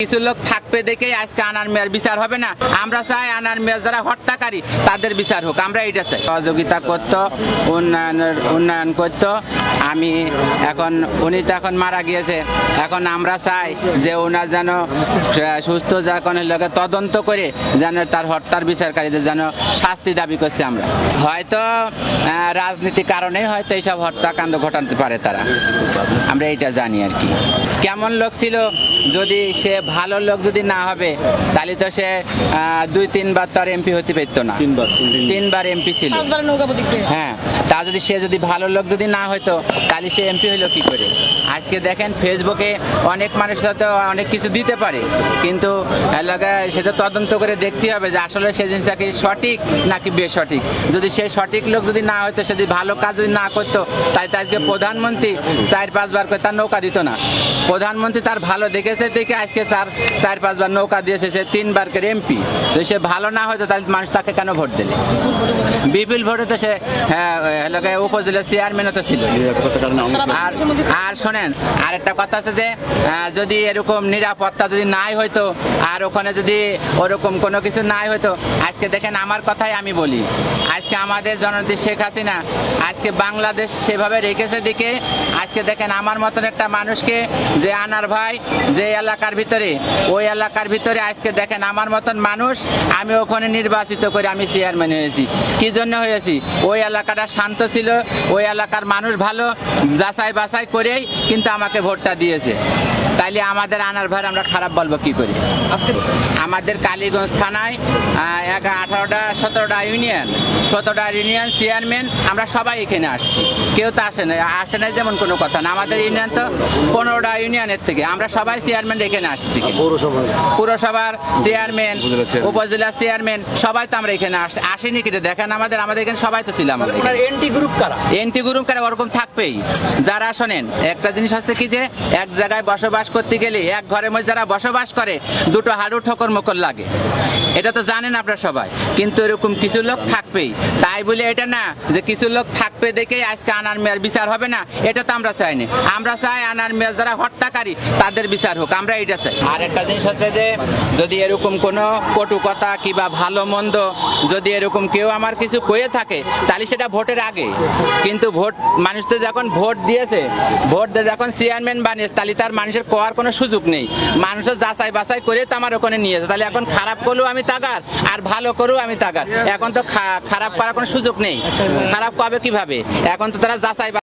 কিছু লোক থাকবে দেখেই আজকে আনার মেয়ের বিচার হবে না। আমরা চাই আনার মেয়ের যারা হত্যাকারী তাদের বিচার হোক, আমরা এটা চাই। সহযোগিতা করতো, উন্নয়ন করতো। আমি এখন উনি তো এখন মারা গিয়েছে, এখন আমরা চাই যে ওনার যেন সুস্থ যখন লোকে তদন্ত করে যেন তার হত্যার বিচারকারীদের যেন শাস্তি দাবি করছে। আমরা হয়তো রাজনীতি কারণেই হয়তো এইসব হত্যাকাণ্ড ঘটাতে পারে তারা, আমরা এইটা জানি আর কি। কেমন লোক ছিল, যদি সে ভালো লোক যদি না হবে তাহলে তো সে 2-3 বার তার এমপি হতে পারতো না। 3বার এমপি ছিল। হ্যাঁ, তা যদি সে যদি ভালো লোক যদি না হয়তো তাহলে সে এমপি হইলো কি করে? আজকে দেখেন ফেসবুকে অনেক মানুষ তো অনেক কিছু দিতে পারে, কিন্তু এলাকায় সেটা তদন্ত করে দেখতে হবে যে আসলে সে জিনিসটা কি সঠিক নাকি বেসঠিক। যদি সে সঠিক লোক যদি না হয়তো, সে যদি ভালো কাজ যদি না করতো তাহলে তো আজকে প্রধানমন্ত্রী 4-5 বার করে তার নৌকা দিত না। প্রধানমন্ত্রী তার ভালো দেখেছে দেখে আজকে তার 4-5 বার নৌকা দিয়েছে, সে 3বার করে এমপি। যদি সে ভালো না হয়তো তাহলে মানুষ তাকে কেন ভোট দিলে? বিপুল ভোটে তো সে এলাকায় উপজেলা চেয়ারম্যানও তো ছিল। আর শোনেন, আর একটা কথা আছে যে যদি এরকম নিরাপত্তা যদি নাই হয়তো, আর ওখানে যদি ওরকম কোনো কিছু নাই হয়তো, আজকে দেখেন আমার কথাই আমি বলি, আজকে আমাদের জননেত্রী শেখ হাসিনা আজকে বাংলাদেশ সেভাবে রেখেছে দিকে আজকে দেখেন আমার মতন একটা মানুষকে যে আনার ভাই যে এলাকার ভিতরে, ওই এলাকার ভিতরে আজকে দেখেন আমার মতন মানুষ আমি ওখানে নির্বাচিত করে আমি চেয়ারম্যান হয়েছি। কি জন্য হয়েছি? ওই এলাকাটা শান্ত ছিল, ওই এলাকার মানুষ ভালো, যাচাই বাছাই করেই কিন্তু আমাকে ভোটটা দিয়েছে। তাইলে আমাদের আনার ভাই আমরা খারাপ বলবো কি করি? আমাদের কালীগঞ্জ থানায় 17টা ইউনিয়ন চেয়ারম্যান আমরা সবাই এখানে আসছি, কেউ তো আসে না যেমন কোনো কথা না। আমাদের ইউনিয়ন তো 15টা ইউনিয়নের থেকে আমরা সবাই চেয়ারম্যান এখানে আসছি। পুরসভার চেয়ারম্যান, উপজেলা চেয়ারম্যান সবাই তো আমরা এখানে আসিনি কেটে দেখেন আমাদের এখানে সবাই তো ছিলাম। এনটি গ্রুপ কারা ওরকম থাকবেই। যারা শোনেন, একটা জিনিস হচ্ছে কি যে এক জায়গায় বসবাস করতে গেলে এক ঘরের মধ্যে যারা বসবাস করে দুটো হাড়ু ঠোকর মকর লাগে, এটা তো জানেন আপনারা সবাই। কিন্তু এরকম কিছু লোক থাকবেই, তাই বলে এটা না যে কিছু লোক থাকবে দেখেই আজকে আনার মেয়ের বিচার হবে না, এটা তো আমরা চাইনি। আমরা চাই আনার মেয়ের যারা হত্যাকারী তাদের বিচার হোক, আমরা এটা চাই। আর একটা জিনিস হচ্ছে যে যদি এরকম কোনো কটু কথা কিংবা ভালো মন্দ যদি এরকম কেউ আমার কিছু কয়ে থাকে তাহলে সেটা ভোটের আগে। কিন্তু মানুষ তো যখন ভোট দিয়েছে, ভোট দিয়ে যখন চেয়ারম্যান বানিয়েছে তাহলে তার মানুষের কোয়ার কোনো সুযোগ নেই। মানুষের যাচাই বাছাই করে তো আমার ওখানে নিয়েছে, তাহলে এখন খারাপ করলেও আমি তাগার আর ভালো করেও আমি তাগার। এখন তো খারাপ করার কোনো সুযোগ নেই। খারাপ কবে কিভাবে? এখন তো তারা যাচাই